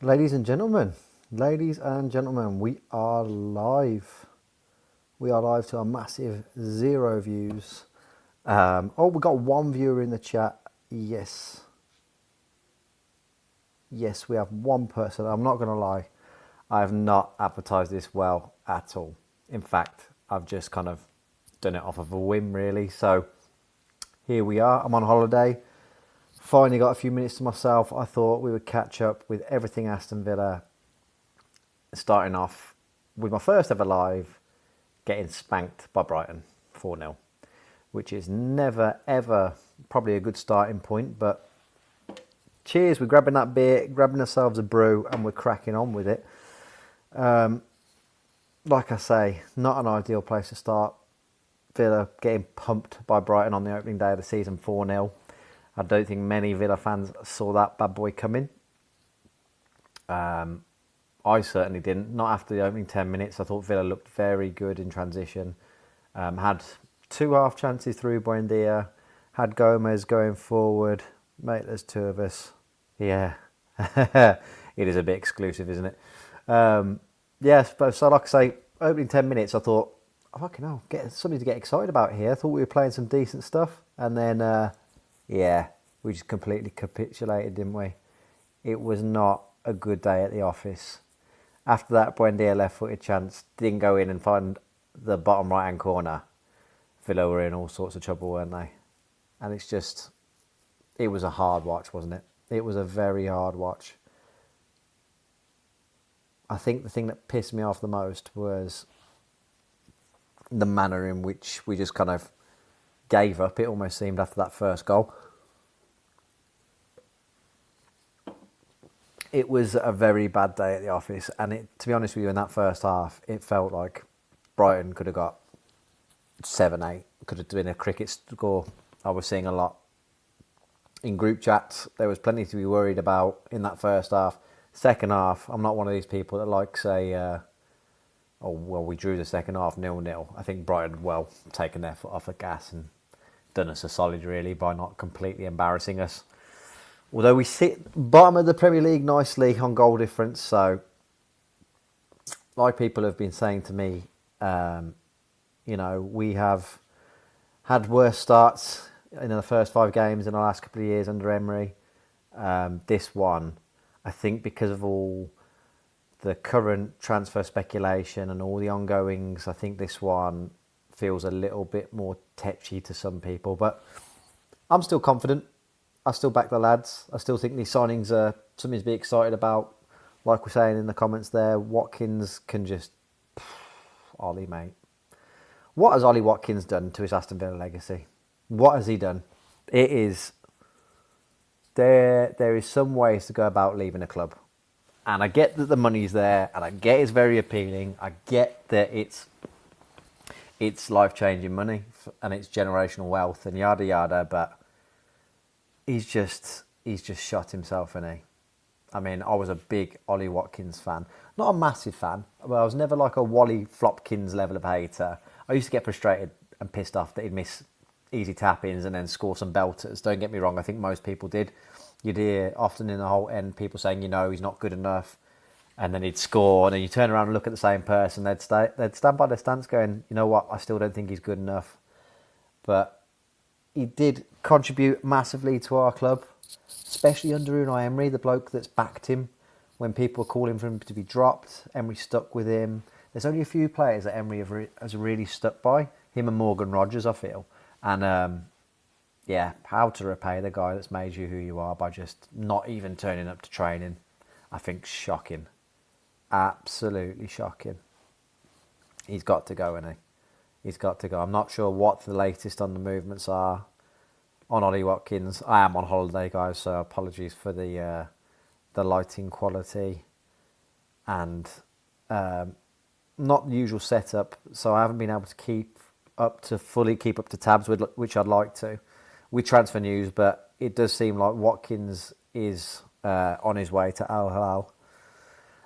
Ladies and gentlemen, we are live. We are live to a massive 0 views. We got one viewer in the chat. Yes, we have one person. I'm not going to lie, I have not advertised this well at all. In fact, I've just kind of done it off of a whim, really. So here we are. I'm on holiday. Finally got a few minutes to myself. I thought we would catch up with everything Aston Villa, starting off with my first ever live, getting spanked by Brighton 4-0, which is never ever probably a good starting point, but cheers, we're grabbing that beer, grabbing ourselves a brew, and we're cracking on with it. Like I say, not an ideal place to start. Villa getting pumped by Brighton on the opening day of the season 4-0. I don't think many Villa fans saw that bad boy coming. I certainly didn't. Not after the opening 10 minutes. I thought Villa looked very good in transition. Had 2 half chances through Buendia. Had Gomez going forward. Mate, there's 2 of us. Yeah. It is a bit exclusive, isn't it? Yes, but so like I say, opening 10 minutes, I thought, oh, fucking hell, get something to get excited about here. I thought we were playing some decent stuff. And then, we just completely capitulated, didn't we? It was not a good day at the office. After that Buendia left-footed chance didn't go in and find the bottom right-hand corner, Villa were in all sorts of trouble, weren't they? And it was a hard watch, wasn't it? It was a very hard watch. I think the thing that pissed me off the most was the manner in which we just kind of gave up, it almost seemed, after that first goal. It was a very bad day at the office, and to be honest with you, in that first half, it felt like Brighton could have got 7-8. Could have been a cricket score. I was seeing a lot in group chats. There was plenty to be worried about in that first half. Second half, I'm not one of these people that like say, we drew the second half 0-0. I think Brighton well taken their foot off the gas and done us a solid, really, by not completely embarrassing us. Although we sit bottom of the Premier League nicely on goal difference, so like people have been saying to me, we have had worse starts in the first 5 games in the last couple of years under Emery. This one, I think because of all the current transfer speculation and all the ongoings, I think this one feels a little bit more tetchy to some people. But I'm still confident. I still back the lads. I still think these signings are something to be excited about. Like we're saying in the comments there, Watkins can just... Ollie, mate. What has Ollie Watkins done to his Aston Villa legacy? What has he done? It is... There is some ways to go about leaving a club. And I get that the money's there, and I get it's very appealing. I get that it's life-changing money, and it's generational wealth, and yada yada, but... He's just shot himself, isn't he? I mean, I was a big Ollie Watkins fan. Not a massive fan, but I was never like a Wally Flopkins level of hater. I used to get frustrated and pissed off that he'd miss easy tap-ins and then score some belters. Don't get me wrong, I think most people did. You'd hear often in the whole end people saying, he's not good enough. And then he'd score, and then you turn around and look at the same person, they'd stand by their stance going, you know what, I still don't think he's good enough. But he did contribute massively to our club, especially under Unai Emery, the bloke that's backed him when people were calling for him to be dropped. Emery stuck with him. There's only a few players that Emery has really stuck by, him and Morgan Rogers, I feel. And how to repay the guy that's made you who you are by just not even turning up to training, I think shocking. Absolutely shocking. He's got to go, isn't he? He's got to go. I'm not sure what the latest on the movements are on Ollie Watkins. I am on holiday, guys, so apologies for the lighting quality and not the usual setup. So I haven't been able to fully keep up to tabs with which I'd like to with transfer news. But it does seem like Watkins is on his way to Al Hilal,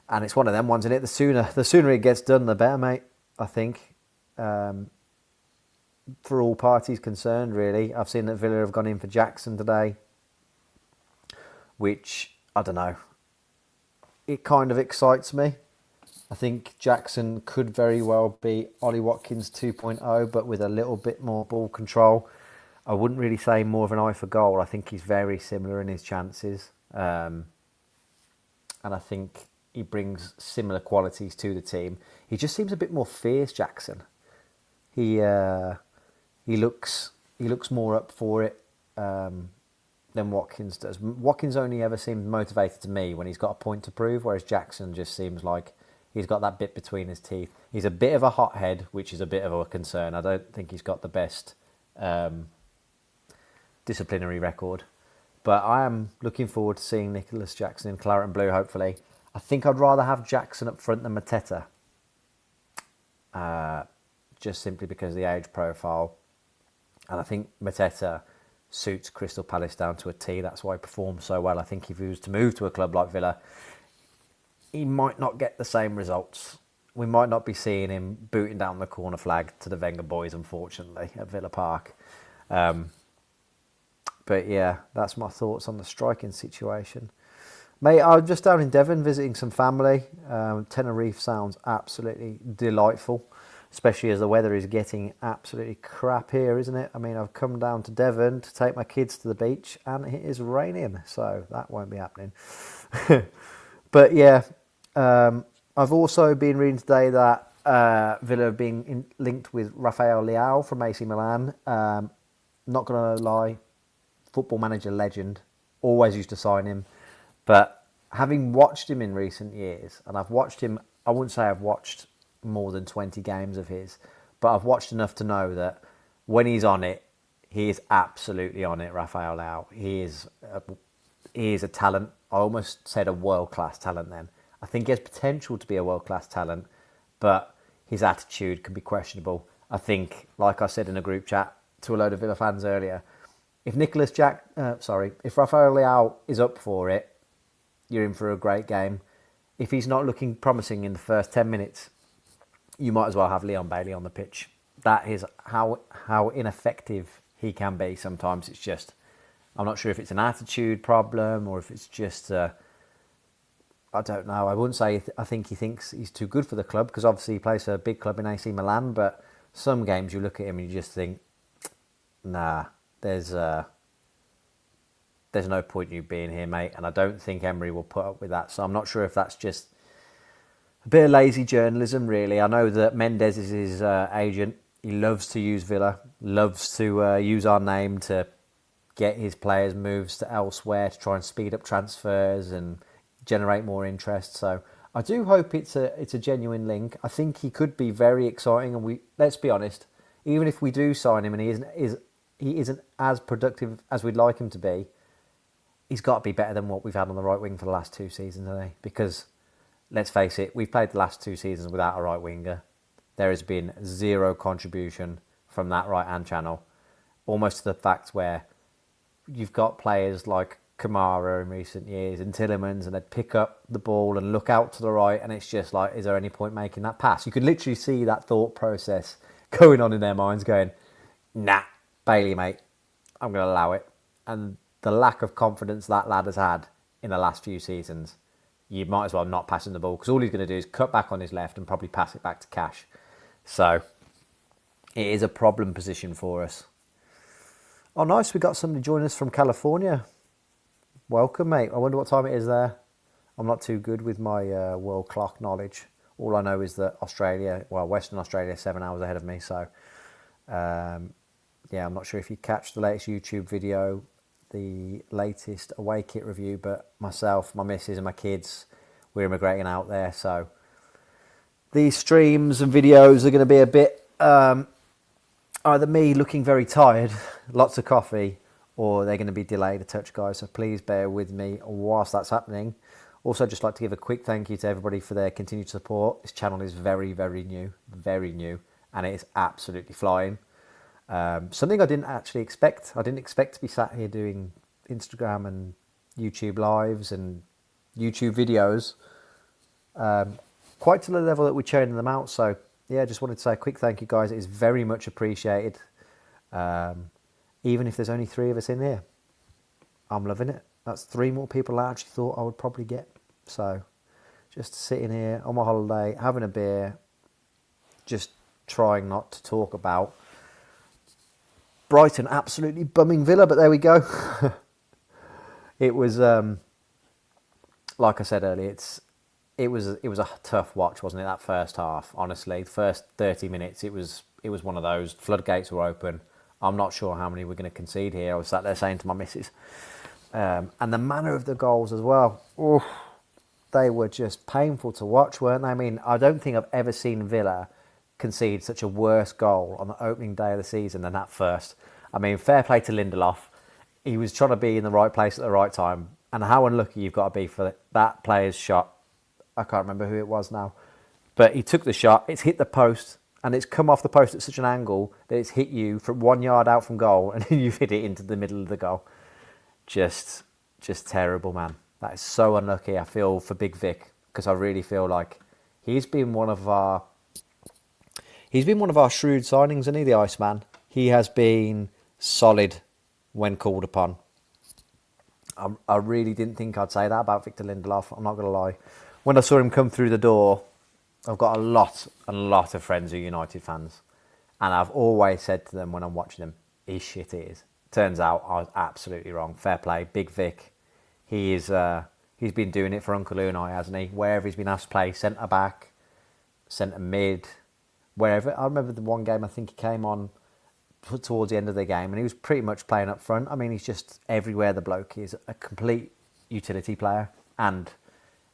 and it's one of them ones, isn't it? The sooner it gets done, the better, mate. I think. For all parties concerned, really. I've seen that Villa have gone in for Jackson today, which, I don't know. it kind of excites me. I think Jackson could very well be Ollie Watkins 2.0, but with a little bit more ball control. I wouldn't really say more of an eye for goal. I think he's very similar in his chances. And I think he brings similar qualities to the team. He just seems a bit more fierce, Jackson. He looks more up for it than Watkins does. Watkins only ever seemed motivated to me when he's got a point to prove, whereas Jackson just seems like he's got that bit between his teeth. He's a bit of a hothead, which is a bit of a concern. I don't think he's got the best disciplinary record. But I am looking forward to seeing Nicholas Jackson in claret and blue, hopefully. I think I'd rather have Jackson up front than Mateta. Just simply because of the age profile. And I think Mateta suits Crystal Palace down to a T. That's why he performs so well. I think if he was to move to a club like Villa, he might not get the same results. We might not be seeing him booting down the corner flag to the Wenger boys, unfortunately, at Villa Park. But yeah, that's my thoughts on the striking situation. Mate, I'm just down in Devon visiting some family. Tenerife sounds absolutely delightful, especially as the weather is getting absolutely crap here, isn't it? I mean, I've come down to Devon to take my kids to the beach and it is raining, so that won't be happening. But yeah, I've also been reading today that Villa have been linked with Rafael Leao from AC Milan. Not going to lie, Football Manager legend, always used to sign him. But having watched him in recent years, and I've watched him, I wouldn't say I've watched more than 20 games of his, but I've watched enough to know that when he's on it, he is absolutely on it, Rafael Leao. He is a talent. I almost said a world-class talent then. I think he has potential to be a world-class talent, but his attitude can be questionable. I think, like I said in a group chat to a load of Villa fans earlier, if if Rafael Leao is up for it, you're in for a great game. If he's not looking promising in the first 10 minutes, you might as well have Leon Bailey on the pitch. That is how ineffective he can be sometimes. It's just, I'm not sure if it's an attitude problem or if it's just, I don't know. I wouldn't say I think he thinks he's too good for the club, because obviously he plays for a big club in AC Milan, but some games you look at him and you just think, nah, there's no point in you being here, mate. And I don't think Emery will put up with that. So I'm not sure if that's just a bit of lazy journalism, really. I know that Mendes is his agent. He loves to use Villa, loves to use our name to get his players moves to elsewhere to try and speed up transfers and generate more interest. So I do hope it's a genuine link. I think he could be very exciting. And let's be honest, even if we do sign him and he isn't as productive as we'd like him to be, he's got to be better than what we've had on the right wing for the last 2 seasons, hasn't he? Because, let's face it, we've played the last 2 seasons without a right winger. There has been zero contribution from that right-hand channel, almost to the fact where you've got players like Kamara in recent years and Tielemans, and they'd pick up the ball and look out to the right, and it's just like, is there any point making that pass? You could literally see that thought process going on in their minds going, nah, Bailey, mate, I'm going to allow it. And the lack of confidence that lad has had in the last few seasons, you might as well not pass him the ball, because all he's going to do is cut back on his left and probably pass it back to Cash. So it is a problem position for us. Oh, nice. We got somebody joining us from California. Welcome, mate. I wonder what time it is there. I'm not too good with my world clock knowledge. All I know is that Western Australia is 7 hours ahead of me. So, yeah, I'm not sure if you catch the latest YouTube video, the latest away kit review, but myself, my missus and my kids, we're immigrating out there. So these streams and videos are going to be a bit either me looking very tired, lots of coffee, or they're going to be delayed a touch, guys. So please bear with me whilst that's happening. Also, just like to give a quick thank you to everybody for their continued support. This channel is very, very new, and it is absolutely flying. Something I didn't actually expect. I didn't expect to be sat here doing Instagram and YouTube lives and YouTube videos quite to the level that we're churning them out. So yeah, just wanted to say a quick thank you, guys. It is very much appreciated. Even if there's only 3 of us in here, I'm loving it. That's 3 more people I actually thought I would probably get. So just sitting here on my holiday, having a beer, just trying not to talk about Brighton absolutely bumming Villa, but there we go. It was, like I said earlier, it was a tough watch, wasn't it? That first half, honestly, the first 30 minutes, it was one of those. Floodgates were open. I'm not sure how many we're going to concede here. I was sat there saying to my missus, and the manner of the goals as well. Oof, they were just painful to watch, weren't they? I mean, I don't think I've ever seen Villa concede such a worse goal on the opening day of the season than that first. I mean, fair play to Lindelof. He was trying to be in the right place at the right time. And how unlucky you've got to be for that player's shot. I can't remember who it was now. But he took the shot, it's hit the post, and it's come off the post at such an angle that it's hit you from 1 yard out from goal, and you've hit it into the middle of the goal. Just terrible, man. That is so unlucky, I feel, for Big Vic, because I really feel like he's been one of our shrewd signings, isn't he, the Iceman? He has been solid when called upon. I really didn't think I'd say that about Victor Lindelof, I'm not going to lie. When I saw him come through the door, I've got a lot of friends who are United fans. And I've always said to them when I'm watching them, he's shit, he is. Turns out I was absolutely wrong. Fair play. Big Vic. He's been doing it for Uncle Unai, hasn't he? Wherever he's been asked to play, centre-back, centre-mid, wherever. I remember the one game I think he came on towards the end of the game and he was pretty much playing up front. I mean, he's just everywhere, the bloke. He's a complete utility player. And,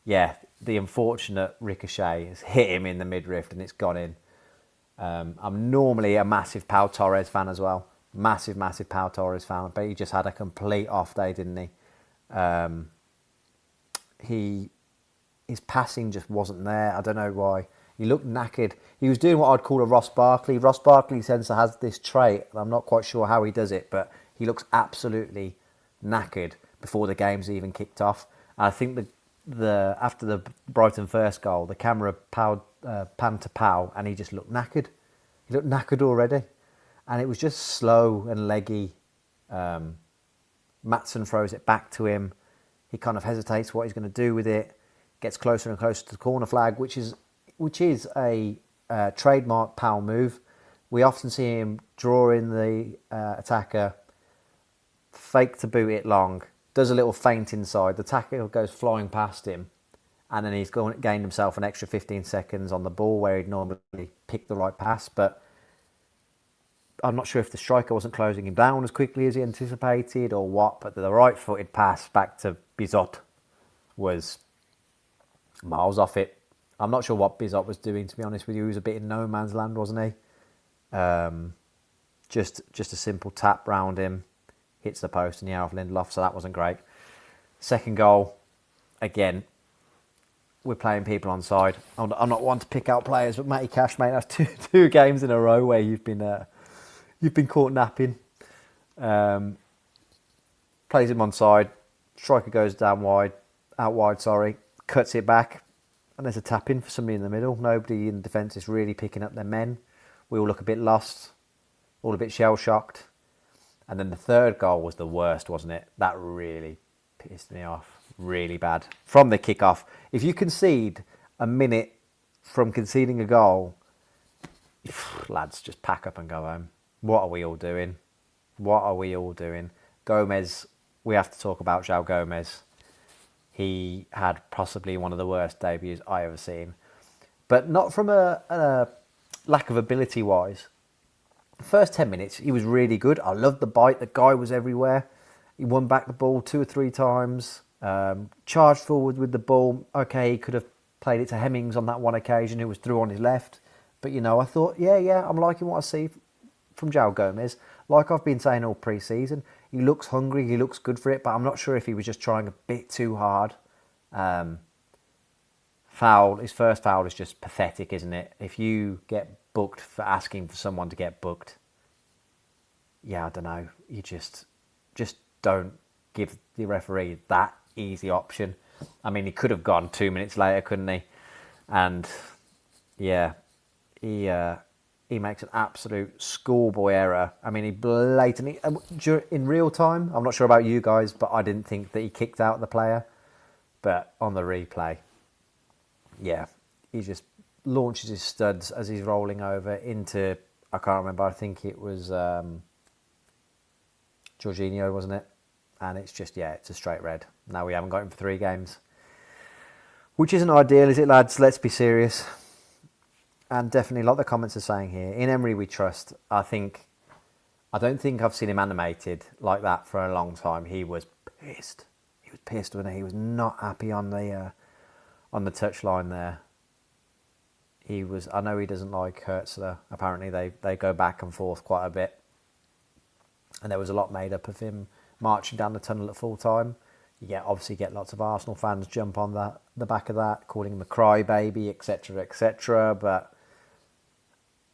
yeah, the unfortunate ricochet has hit him in the midriff and it's gone in. I'm normally a massive Pau Torres fan as well. Massive Pau Torres fan. But he just had a complete off day, didn't he? His passing just wasn't there. I don't know why. He looked knackered. He was doing what I'd call a Ross Barkley. Ross Barkley has this trait, and I'm not quite sure how he does it, but he looks absolutely knackered before the game's even kicked off. And I think after the Brighton first goal, the camera panned to Pau, and he just looked knackered. He looked knackered already. And it was just slow and leggy. Maatsen throws it back to him. He kind of hesitates what he's going to do with it. Gets closer and closer to the corner flag, which is a trademark Pau move. We often see him draw in the attacker, fake to boot it long, does a little feint inside. The attacker goes flying past him, and then he's gained himself an extra 15 seconds on the ball where he'd normally pick the right pass. But I'm not sure if the striker wasn't closing him down as quickly as he anticipated or what, but the right-footed pass back to Bizot was miles off it. I'm not sure what Bizot was doing, to be honest with you. He was a bit in no man's land, wasn't he? Just a simple tap round him, hits the post and the out of Lindelof, so that wasn't great. Second goal, again, we're playing people on side. I'm not one to pick out players, but Matty Cash, mate, that's two games in a row where you've been caught napping. Plays him on side, striker goes out wide, cuts it back. And there's a tap in for somebody in the middle. Nobody in defence is really picking up their men. We all look a bit lost, all a bit shell-shocked. And then the third goal was the worst, wasn't it? That really pissed me off. Really bad. From the kick-off. If you concede a minute from conceding a goal, lads, just pack up and go home. What are we all doing? Gomez, we have to talk about João Gomez. He had possibly one of the worst debuts I ever seen. But not from a lack of ability-wise. The first 10 minutes, he was really good. I loved the bite. The guy was everywhere. He won back the ball 2 or 3 times. Charged forward with the ball. Okay, he could have played it to Hemmings on that one occasion. It was through on his left. But, I thought, yeah, I'm liking what I see from João Gomez. Like I've been saying all pre-season, he looks hungry, he looks good for it, but I'm not sure if he was just trying a bit too hard. His first foul is just pathetic, isn't it? If you get booked for asking for someone to get booked, yeah, I don't know. You just don't give the referee that easy option. I mean, he could have gone 2 minutes later, couldn't he? And yeah, he makes an absolute schoolboy error. I mean, he blatantly, in real time, I'm not sure about you guys, but I didn't think that he kicked out the player. But on the replay, yeah, he just launches his studs as he's rolling over into, I can't remember, I think it was Jorginho, wasn't it? And it's just, yeah, it's a straight red. Now we haven't got him for 3 games. Which isn't ideal, is it, lads? Let's be serious. And definitely, like the comments are saying here, in Emery we trust. I don't think I've seen him animated like that for a long time. He was pissed. He was pissed when he was not happy on the touchline there. He was. I know he doesn't like Hertzler. Apparently, they go back and forth quite a bit, and there was a lot made up of him marching down the tunnel at full time. You obviously get lots of Arsenal fans jump on the back of that, calling him a crybaby, etc., etc. But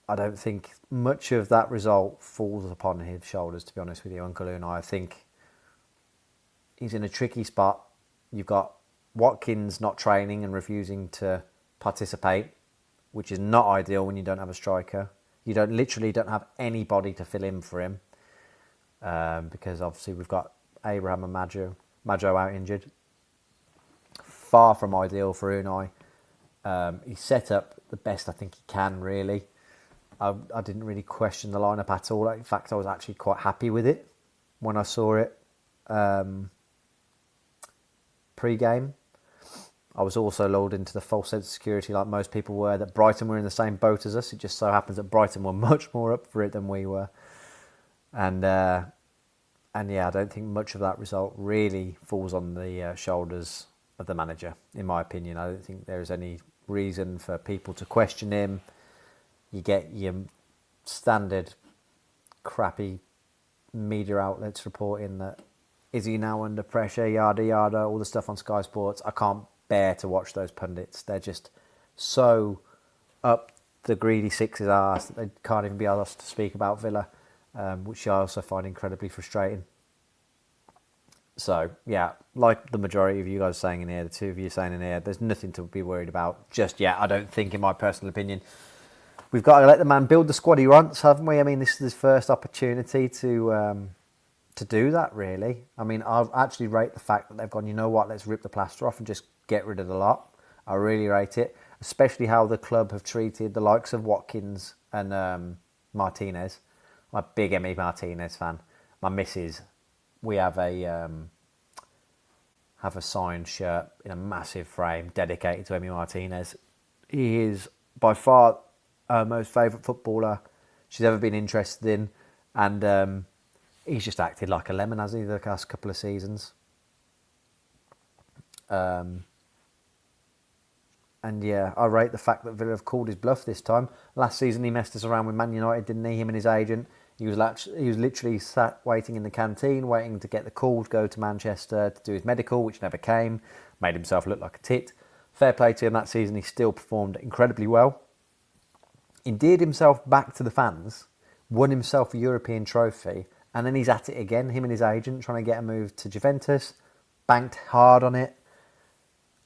I don't think much of that result falls upon his shoulders, to be honest with you, Uncle Unai. I think he's in a tricky spot. You've got Watkins not training and refusing to participate, which is not ideal when you don't have a striker. You literally don't have anybody to fill in for him, because obviously we've got Abraham and Majo out injured. Far from ideal for Unai. He's set up the best I think he can, really. I didn't really question the lineup at all. In fact, I was actually quite happy with it when I saw it pre-game. I was also lulled into the false sense of security, like most people were, that Brighton were in the same boat as us. It just so happens that Brighton were much more up for it than we were. And yeah, I don't think much of that result really falls on the shoulders of the manager, in my opinion. I don't think there's any reason for people to question him. You get your standard crappy media outlets reporting that, is he now under pressure, yada yada, all the stuff on Sky Sports. I can't bear to watch those pundits. They're just so up the greedy six's arse that they can't even be asked to speak about Villa, which I also find incredibly frustrating. So, yeah, like the majority of you guys saying in here, the two of you saying in here, there's nothing to be worried about just yet, I don't think, in my personal opinion. We've got to let the man build the squad he wants, haven't we? I mean, this is his first opportunity to do that, really. I mean, I actually rate the fact that they've gone, you know what, let's rip the plaster off and just get rid of the lot. I really rate it, especially how the club have treated the likes of Watkins and Martinez. I'm a big Emery Martinez fan. My missus, we have a signed shirt in a massive frame dedicated to Emery Martinez. He is by far her most favourite footballer she's ever been interested in, and he's just acted like a lemon, hasn't he, the last couple of seasons. And yeah, I rate the fact that Villa have called his bluff this time. Last season he messed us around with Man United, didn't he? Him and his agent. He was literally sat waiting in the canteen, waiting to get the call to go to Manchester to do his medical, which never came. Made himself look like a tit. Fair play to him that season. He still performed incredibly well. Endeared himself back to the fans. Won himself a European trophy. And then he's at it again, him and his agent, trying to get a move to Juventus. Banked hard on it.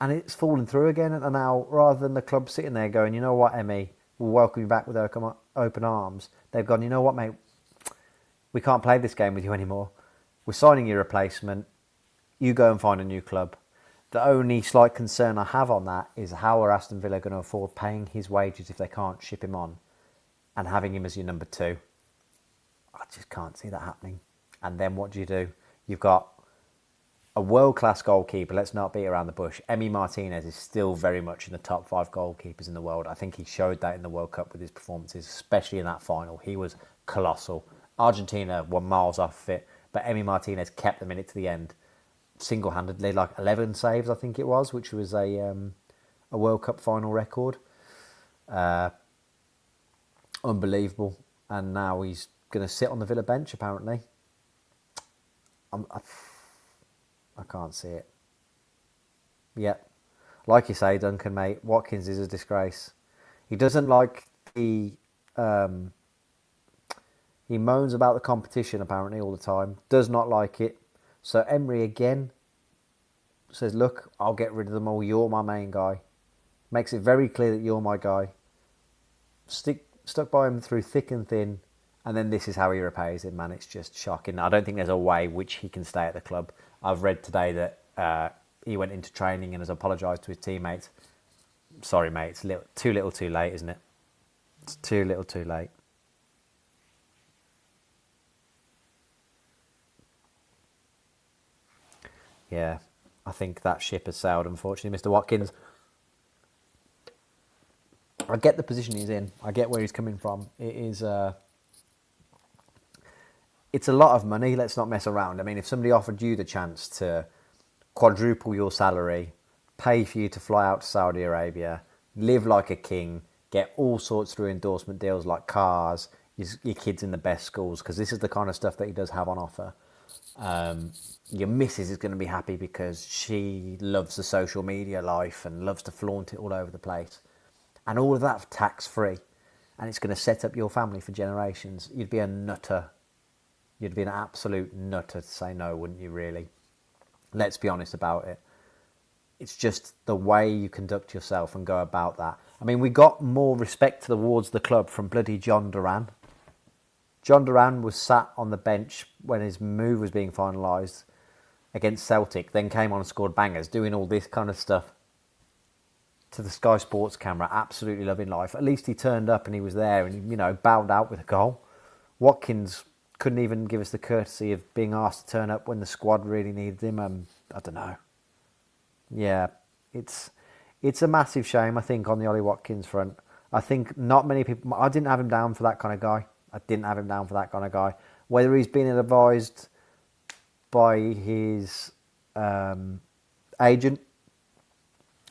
And it's fallen through again. And now, rather than the club sitting there going, you know what, Emmy, we'll welcome you back with open arms, they've gone, you know what, mate, we can't play this game with you anymore. We're signing your replacement. You go and find a new club. The only slight concern I have on that is how are Aston Villa going to afford paying his wages if they can't ship him on and having him as your number 2? I just can't see that happening. And then what do? You've got a world-class goalkeeper. Let's not beat around the bush. Emery Martinez is still very much in the top 5 goalkeepers in the world. I think he showed that in the World Cup with his performances, especially in that final. He was colossal. Argentina were miles off it, but Emery Martinez kept them in it to the end. Single-handedly, like 11 saves, I think it was, which was a World Cup final record. Unbelievable. And now he's going to sit on the Villa bench, apparently. I can't see it. Yeah. Like you say, Duncan, mate, Watkins is a disgrace. He doesn't like the... he moans about the competition, apparently, all the time. Does not like it. So Emery, again, says, look, I'll get rid of them all. You're my main guy. Makes it very clear that you're my guy. Stuck by him through thick and thin. And then this is how he repays him, man. It's just shocking. I don't think there's a way which he can stay at the club. I've read today that he went into training and has apologised to his teammates. sorry, mate, it's too little too late, isn't it? It's too little too late. Yeah, I think that ship has sailed, unfortunately. Mr. Watkins, I get the position he's in. I get where he's coming from. It's a lot of money. Let's not mess around. I mean, if somebody offered you the chance to quadruple your salary, pay for you to fly out to Saudi Arabia, live like a king, get all sorts through endorsement deals like cars, your kids in the best schools, because this is the kind of stuff that he does have on offer. Your missus is going to be happy because she loves the social media life and loves to flaunt it all over the place. And all of that tax free. And it's going to set up your family for generations. You'd be a nutter. You'd be an absolute nutter to say no, wouldn't you, really? Let's be honest about it. It's just the way you conduct yourself and go about that. I mean, we got more respect towards the club from bloody John Duran. John Duran was sat on the bench when his move was being finalised against Celtic, then came on and scored bangers, doing all this kind of stuff to the Sky Sports camera, absolutely loving life. At least he turned up and he was there and he, bowed out with a goal. Watkins couldn't even give us the courtesy of being asked to turn up when the squad really needed him. I don't know. Yeah, it's a massive shame, I think, on the Ollie Watkins front. I think not many people... I didn't have him down for that kind of guy. Whether he's been advised by his agent,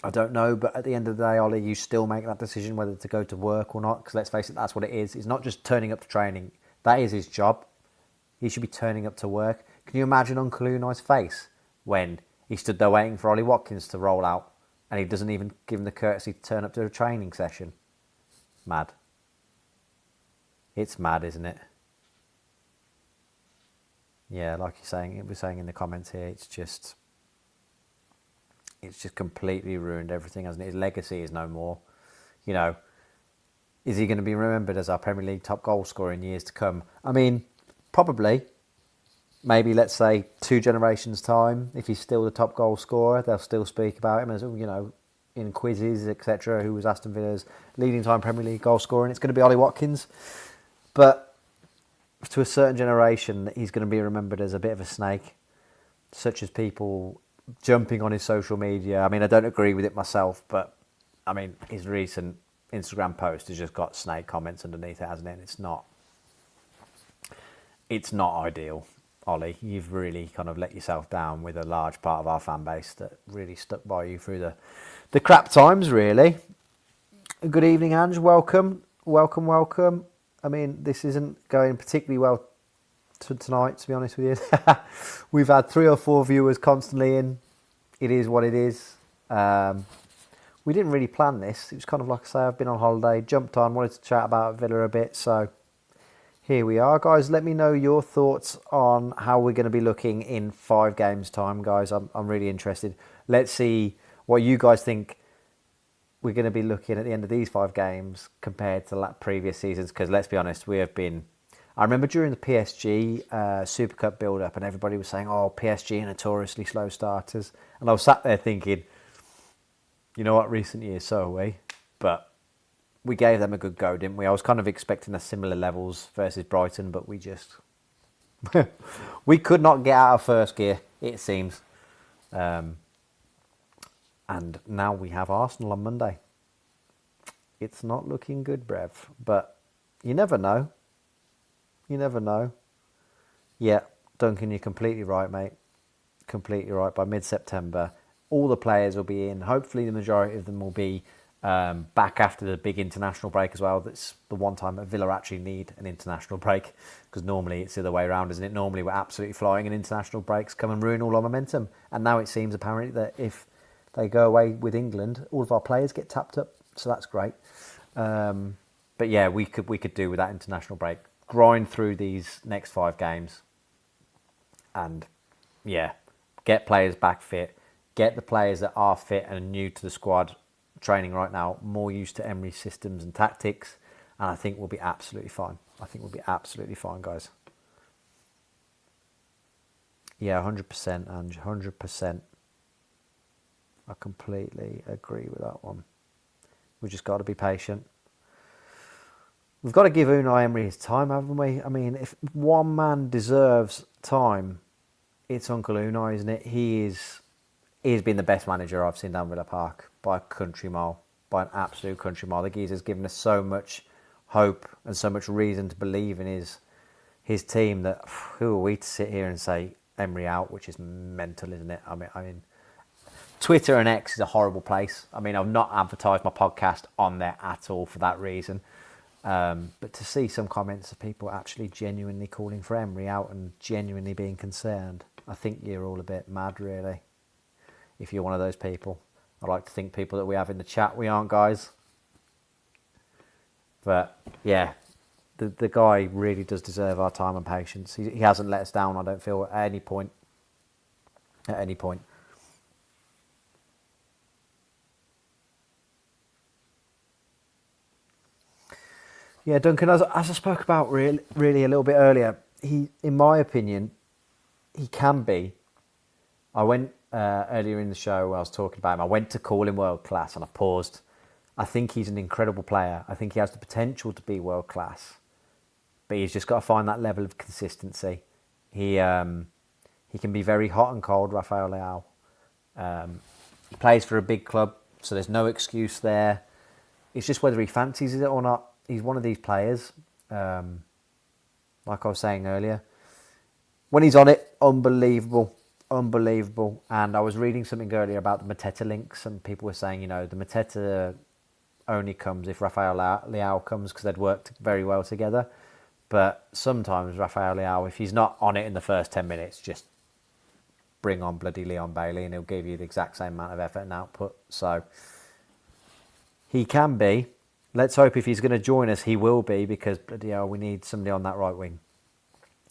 I don't know. But at the end of the day, Ollie, you still make that decision whether to go to work or not. Because let's face it, that's what it is. It's not just turning up to training. That is his job. He should be turning up to work. Can you imagine Uncle Unai's face when he stood there waiting for Ollie Watkins to roll out and he doesn't even give him the courtesy to turn up to a training session? Mad. It's mad, isn't it? Yeah, like we're saying in the comments here, it's just completely ruined everything, hasn't it? His legacy is no more. Is he going to be remembered as our Premier League top goal scorer in years to come? I mean, probably. Maybe, let's say, 2 generations' time, if he's still the top goal scorer, they'll still speak about him as, in quizzes, etc., who was Aston Villa's leading time Premier League goal scorer, and it's going to be Ollie Watkins. But to a certain generation, he's going to be remembered as a bit of a snake, such as people jumping on his social media. I mean, I don't agree with it myself, but, I mean, his recent Instagram post has just got snake comments underneath it, hasn't it? And it's not ideal. Ollie, you've really kind of let yourself down with a large part of our fan base that really stuck by you through the crap times, really. Good evening, Ange. Welcome. I mean, this isn't going particularly well tonight, to be honest with you. We've had 3 or 4 viewers constantly in. It is what it is. We didn't really plan this. It was kind of like I say, I've been on holiday, jumped on, wanted to chat about Villa a bit, so... Here we are, guys. Let me know your thoughts on how we're going to be looking in 5 games' time, guys. I'm really interested. Let's see what you guys think we're going to be looking at the end of these 5 games compared to previous seasons. Because let's be honest, we have been... I remember during the PSG Super Cup build-up and everybody was saying, oh, PSG are notoriously slow starters. And I was sat there thinking, you know what, recent years, so are we. But... we gave them a good go, didn't we? I was kind of expecting a similar levels versus Brighton, but we just... we could not get out of first gear, it seems. And now we have Arsenal on Monday. It's not looking good, Brev. But you never know. Yeah, Duncan, you're completely right, mate. Completely right. By mid-September, all the players will be in. Hopefully the majority of them will be... back after the big international break as well. That's the one time that Villa actually need an international break, because normally it's the other way around, isn't it? Normally we're absolutely flying and international breaks come and ruin all our momentum. And now it seems apparently that if they go away with England, all of our players get tapped up. So that's great. But yeah, we could do with that international break. Grind through these next 5 games. And yeah, get players back fit. Get the players that are fit and are new to the squad training right now, more used to Emery's systems and tactics, and I think we'll be absolutely fine. Guys. Yeah, 100%, Ange, 100%. I completely agree with that one. We've just got to be patient. We've got to give Unai Emery his time, haven't we? I mean, if one man deserves time, it's Uncle Unai, isn't it? He's been the best manager I've seen down Villa Park by a country mile, by an absolute country mile. The geezer's given us so much hope and so much reason to believe in his team that who are we to sit here and say Emery out, which is mental, isn't it? I mean, Twitter and X is a horrible place. I mean, I've not advertised my podcast on there at all for that reason. But to see some comments of people actually genuinely calling for Emery out and genuinely being concerned, I think you're all a bit mad, really. If you're one of those people. I like to think people that we have in the chat, we aren't, guys. But, yeah, the guy really does deserve our time and patience. He hasn't let us down, I don't feel, at any point. At any point. Yeah, Duncan, as I spoke about really a little bit earlier, he, in my opinion, he can be. I went earlier in the show when I was talking about him, I went to call him world class and I paused. I think he's an incredible player. I think he has the potential to be world class. But he's just got to find that level of consistency. He can be very hot and cold, Rafael Leao. He plays for a big club, so there's no excuse there. It's just whether he fancies it or not. He's one of these players, like I was saying earlier. When he's on it, unbelievable. And I was reading something earlier about the Mateta links, and people were saying, you know, the Mateta only comes if Rafael Leao comes because they'd worked very well together. But sometimes Rafael Leao, if he's not on it in the first 10 minutes, just bring on bloody Leon Bailey and he'll give you the exact same amount of effort and output. So he can be. Let's hope if he's going to join us, he will be, because bloody hell, we need somebody on that right wing.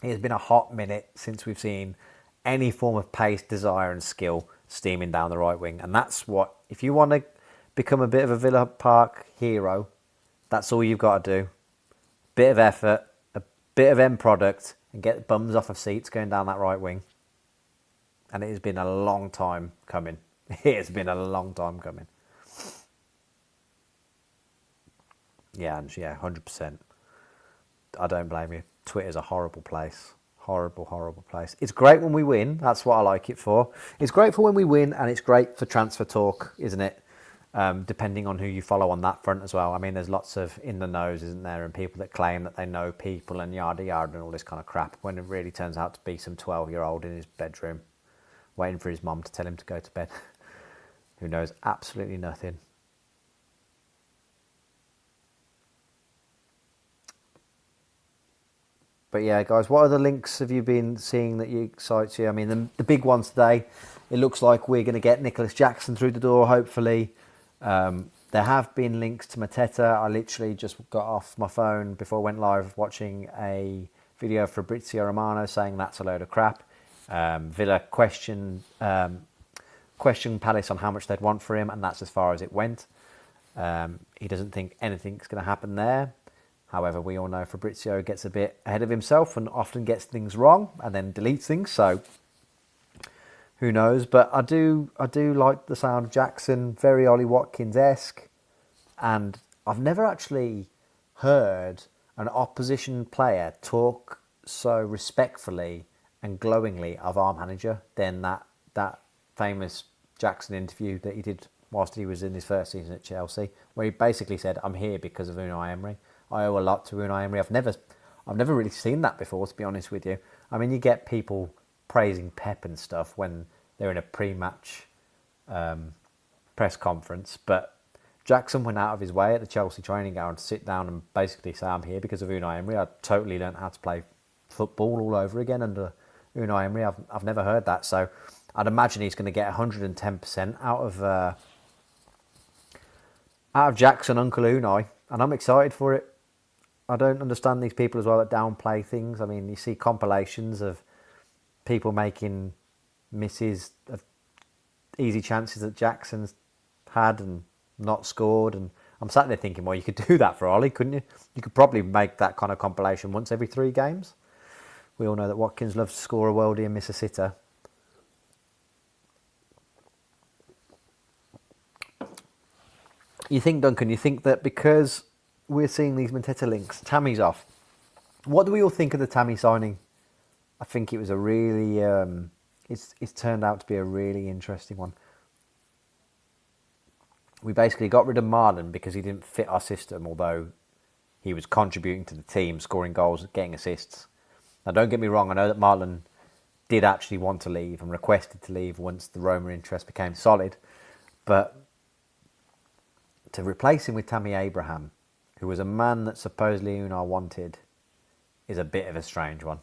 It has been a hot minute since we've seen any form of pace, desire and skill steaming down the right wing. And that's what, if you want to become a bit of a Villa Park hero, that's all you've got to do. Bit of effort, a bit of end product, and get bums off of seats going down that right wing. And it has been a long time coming. It has been a long time coming. Yeah, 100%. I don't blame you. Twitter's a horrible place. Horrible place. It's great when we win. That's what I like it for. It's great for when we win, and it's great for transfer talk, isn't it? Depending on who you follow on that front as well. I mean, there's lots of in the knows, isn't there? And people that claim that they know people and yada yada and all this kind of crap, when it really turns out to be some 12-year-old in his bedroom waiting for his mum to tell him to go to bed. Who knows absolutely nothing. But yeah, guys, what other links have you been seeing that excites you? I mean, the big ones today, it looks like we're going to get Nicholas Jackson through the door, hopefully. There have been links to Mateta. I literally just got off my phone before I went live watching a video of Fabrizio Romano saying that's a load of crap. Villa questioned Palace on how much they'd want for him, and that's as far as it went. He doesn't think anything's going to happen there. However, we all know Fabrizio gets a bit ahead of himself and often gets things wrong and then deletes things. So who knows? But I do like the sound of Jackson, very Ollie Watkins-esque. And I've never actually heard an opposition player talk so respectfully and glowingly of our manager than that famous Jackson interview that he did whilst he was in his first season at Chelsea, where he basically said, "I'm here because of Unai Emery. I owe a lot to Unai Emery." I've never really seen that before, to be honest with you. I mean, you get people praising Pep and stuff when they're in a pre-match press conference, but Jackson went out of his way at the Chelsea training ground to sit down and basically say, "I'm here because of Unai Emery. I totally learned how to play football all over again under Unai Emery." I've never heard that, so I'd imagine he's going to get 110% out of Jackson, Uncle Unai, and I'm excited for it. I don't understand these people as well that downplay things. I mean, you see compilations of people making misses of easy chances that Jackson's had and not scored, and I'm sat there thinking, well, you could do that for Ollie, couldn't you? You could probably make that kind of compilation once every 3 games. We all know that Watkins loves to score a worldie and miss a sitter. You think, Duncan, you think that because we're seeing these Mateta links, Tammy's off. What do we all think of the Tammy signing? I think it was a really, it's turned out to be a really interesting one. We basically got rid of Marlon because he didn't fit our system, although he was contributing to the team, scoring goals, getting assists. Now, don't get me wrong, I know that Marlon did actually want to leave and requested to leave once the Roma interest became solid, but to replace him with Tammy Abraham, who was a man that supposedly Unai wanted, is a bit of a strange one,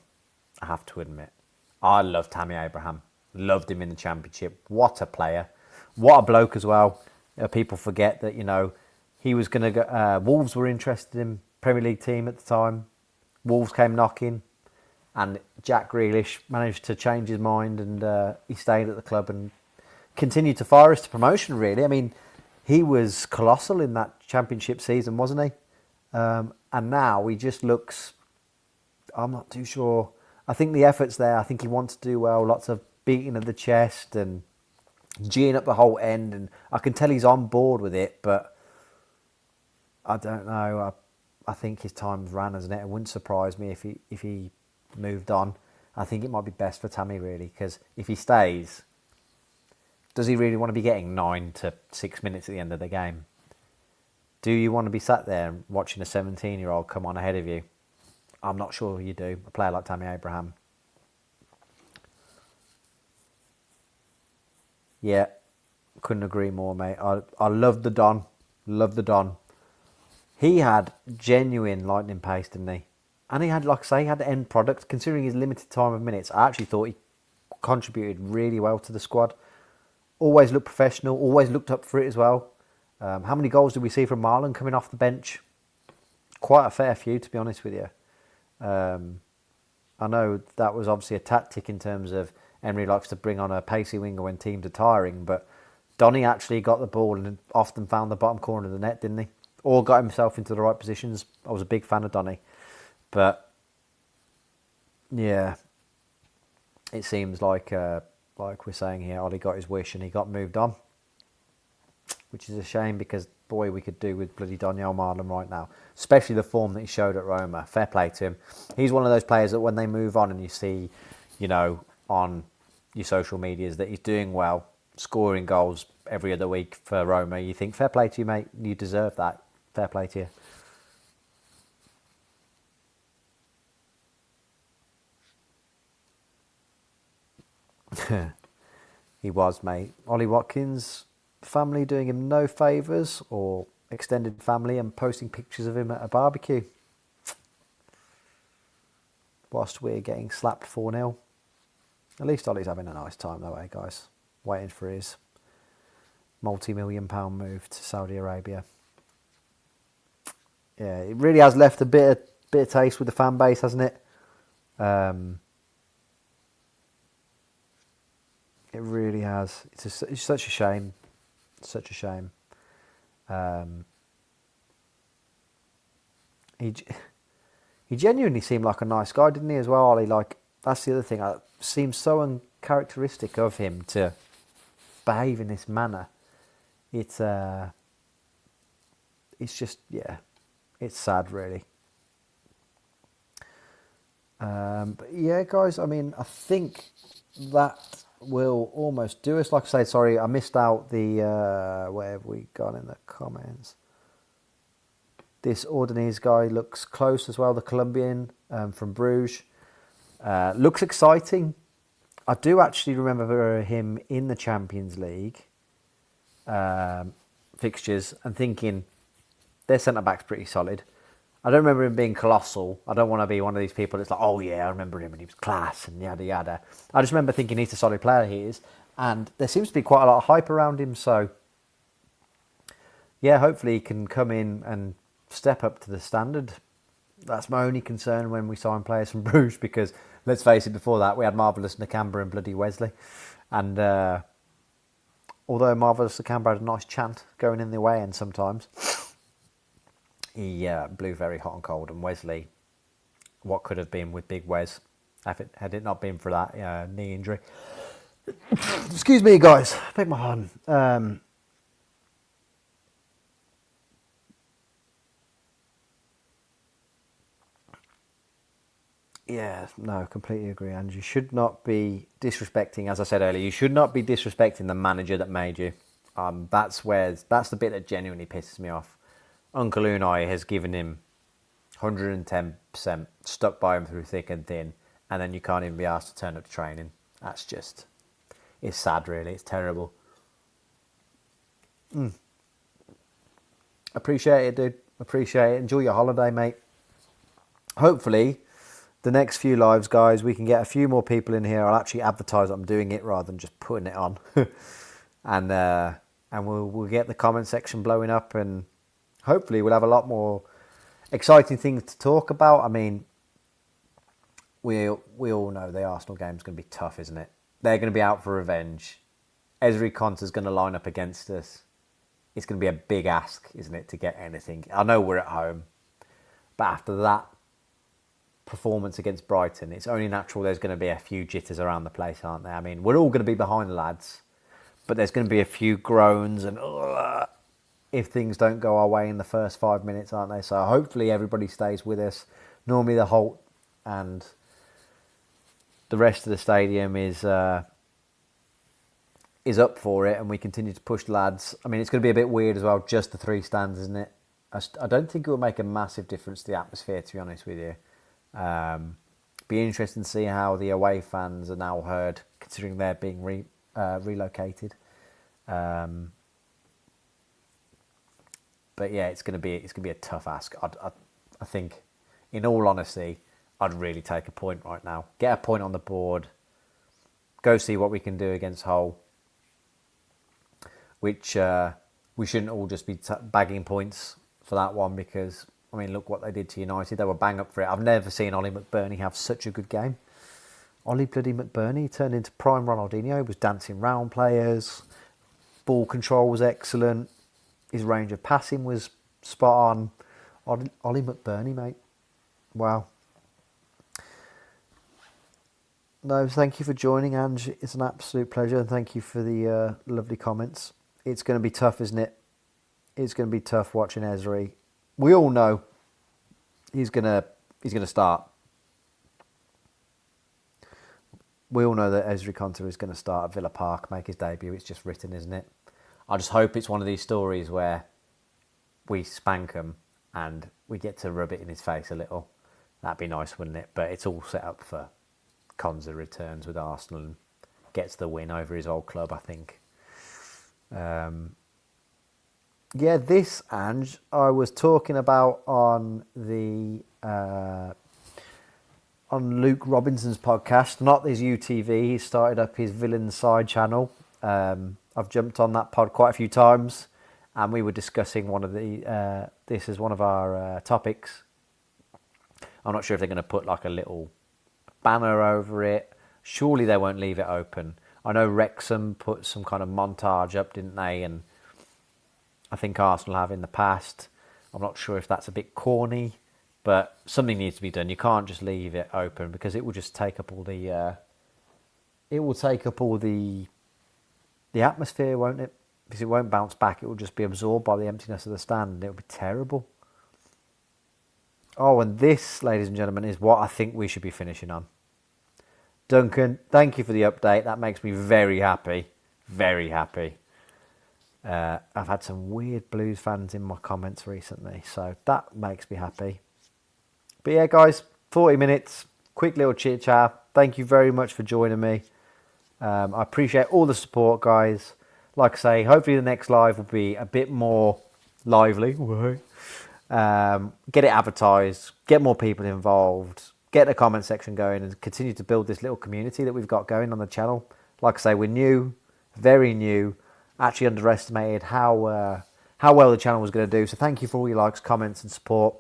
I have to admit. I love Tammy Abraham. Loved him in the Championship. What a player. What a bloke as well. People forget that, he was going to go... Wolves were interested in Premier League team at the time. Wolves came knocking. And Jack Grealish managed to change his mind, and he stayed at the club and continued to fire us to promotion, really. I mean, he was colossal in that Championship season, wasn't he? And now he just looks... I'm not too sure. I think the effort's there. I think he wants to do well. Lots of beating of the chest and geeing up the whole end. And I can tell he's on board with it, but I don't know. I think his time's ran, hasn't it? It wouldn't surprise me if he moved on. I think it might be best for Tammy, really, because if he stays, does he really want to be getting 9 to 6 minutes at the end of the game? Do you want to be sat there watching a 17-year-old come on ahead of you? I'm not sure you do. A player like Tammy Abraham. Yeah, couldn't agree more, mate. I love the Don. Love the Don. He had genuine lightning pace, didn't he? And he had, like I say, he had the end product. Considering his limited time of minutes, I actually thought he contributed really well to the squad. Always looked professional. Always looked up for it as well. How many goals did we see from Marlon coming off the bench? Quite a fair few, to be honest with you. I know that was obviously a tactic in terms of Emery likes to bring on a pacey winger when teams are tiring, but Donny actually got the ball and often found the bottom corner of the net, didn't he? Or got himself into the right positions. I was a big fan of Donny. But, yeah, it seems like we're saying here, Ollie got his wish and he got moved on. Which is a shame because, boy, we could do with bloody Daniel Marlon right now. Especially the form that he showed at Roma. Fair play to him. He's one of those players that when they move on and you see, on your social medias that he's doing well, scoring goals every other week for Roma, you think, fair play to you, mate. You deserve that. Fair play to you. He was, mate. Ollie Watkins... family doing him no favours, or extended family and posting pictures of him at a barbecue whilst we're getting slapped 4-0. At least Ollie's having a nice time though, eh, guys? Waiting for his multi-million-pound move to Saudi Arabia. Yeah, it really has left a bit of taste with the fan base, hasn't it? It really has. It's such a shame. Such a shame. He genuinely seemed like a nice guy, didn't he, as well, Ollie? Like, that's the other thing. It seems so uncharacteristic of him to behave in this manner. It's just, yeah, it's sad, really. But yeah, guys, I mean, I think that will almost do us. Like I say, sorry, I missed out the where have we gone in the comments. This Ordonez guy looks close as well, the Colombian from Bruges. Looks exciting. I do actually remember him in the Champions League fixtures and thinking their centre-back's pretty solid. I don't remember him being colossal. I don't want to be one of these people that's like, oh yeah, I remember him and he was class and yada yada. I just remember thinking he's a solid player, he is. And there seems to be quite a lot of hype around him. So, yeah, hopefully he can come in and step up to the standard. That's my only concern when we sign players from Bruges because, let's face it, before that we had Marvellous Nakamba and bloody Wesley. And although Marvellous Nakamba had a nice chant going in the away end sometimes, he blew very hot and cold, and Wesley, what could have been with Big Wes, had it not been for that knee injury. Excuse me, guys, beg my pardon. Yeah, no, completely agree. And you should not be disrespecting, as I said earlier, you should not be disrespecting the manager that made you. That's the bit that genuinely pisses me off. Uncle Unai has given him 110%, stuck by him through thick and thin, and then you can't even be asked to turn up to training. That's just, it's sad, really. It's terrible. Appreciate it, dude. Appreciate it. Enjoy your holiday, mate. Hopefully, the next few lives, guys, we can get a few more people in here. I'll actually advertise I'm doing it rather than just putting it on. and we'll get the comment section blowing up, and hopefully we'll have a lot more exciting things to talk about. I mean, we all know the Arsenal game's going to be tough, isn't it? They're going to be out for revenge. Ezri Konsa's going to line up against us. It's going to be a big ask, isn't it, to get anything. I know we're at home, but after that performance against Brighton, it's only natural there's going to be a few jitters around the place, aren't there? I mean, we're all going to be behind the lads, but there's going to be a few groans and if things don't go our way in the first 5 minutes, aren't they? So hopefully everybody stays with us. Normally the Holt and the rest of the stadium is up for it, and we continue to push the lads. I mean, it's going to be a bit weird as well, just the three stands, isn't it? I don't think it will make a massive difference to the atmosphere, to be honest with you. Be interesting to see how the away fans are now heard, considering they're being relocated. But yeah, it's going to be a tough ask. I think, in all honesty, I'd really take a point right now. Get a point on the board. Go see what we can do against Hull. Which we shouldn't all just be bagging points for that one, because I mean, look what they did to United. They were bang up for it. I've never seen Ollie McBurney have such a good game. Ollie bloody McBurney turned into prime Ronaldinho. He was dancing round players. Ball control was excellent. His range of passing was spot on. Ollie McBurney, mate. Wow. No, thank you for joining, Ange. It's an absolute pleasure, and thank you for the lovely comments. It's going to be tough, isn't it? It's going to be tough watching Ezri. We all know he's going to start. We all know that Ezri Konsa is going to start at Villa Park, make his debut. It's just written, isn't it? I just hope it's one of these stories where we spank him and we get to rub it in his face a little. That'd be nice, wouldn't it? But it's all set up for Konsa returns with Arsenal and gets the win over his old club, I think. Yeah, this, Ange, I was talking about on the on Luke Robinson's podcast, not his UTV. He started up his Villain Side channel. I've jumped on that pod quite a few times, and we were discussing one of the this is one of our topics. I'm not sure if they're going to put like a little banner over it. Surely they won't leave it open. I know Wrexham put some kind of montage up, didn't they? And I think Arsenal have in the past. I'm not sure if that's a bit corny, but something needs to be done. You can't just leave it open, because it will just take up all the the atmosphere, won't it? Because it won't bounce back. It will just be absorbed by the emptiness of the stand, and it'll be terrible. Oh, and this, ladies and gentlemen, is what I think we should be finishing on. Duncan, thank you for the update. That makes me very happy. Very happy. I've had some weird Blues fans in my comments recently, so that makes me happy. But yeah, guys, 40 minutes, quick little chit chat. Thank you very much for joining me. I appreciate all the support, guys. Like I say, hopefully the next live will be a bit more lively. Get it advertised, get more people involved, get the comment section going, and continue to build this little community that we've got going on the channel. Like I say, we're new, very new. Actually underestimated how well the channel was going to do. So thank you for all your likes, comments and support.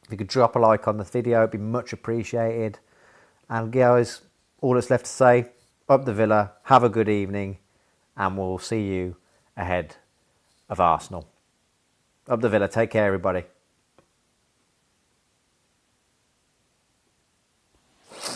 If you could drop a like on the video, it'd be much appreciated. And guys, all that's left to say, up the Villa, have a good evening, and we'll see you ahead of Arsenal. Up the Villa, take care everybody.